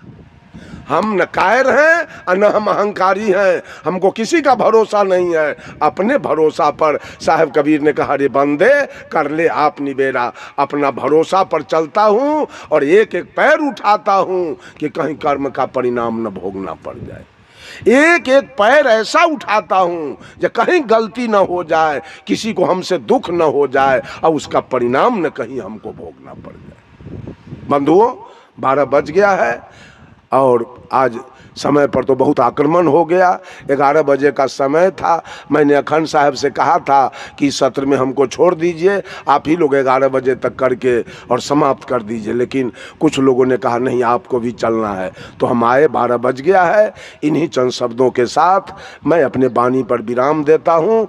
हम न कायर हैं और न हम अहंकारी हैं। हमको किसी का भरोसा नहीं है। अपने भरोसा पर, साहब कबीर ने कहा रे बंदे कर ले आप निबेरा। अपना भरोसा पर चलता हूँ और एक एक पैर उठाता हूँ कि कहीं कर्म का परिणाम न भोगना पड़ जाए। एक एक पैर ऐसा उठाता हूँ कि कहीं गलती न हो जाए, किसी को हमसे दुख न हो जाए और उसका परिणाम न कहीं हमको भोगना पड़ जाए। बंधुओं, 12 बज गया है। और आज समय पर तो बहुत आक्रमण हो गया। 11 बजे का समय था। मैंने अखंड साहब से कहा था कि इस सत्र में हमको छोड़ दीजिए, आप ही लोग 11 बजे तक करके और समाप्त कर दीजिए, लेकिन कुछ लोगों ने कहा नहीं आपको भी चलना है। तो हम आए, 12 बज गया है। इन्हीं चंद शब्दों के साथ मैं अपने वाणी पर विराम देता हूँ।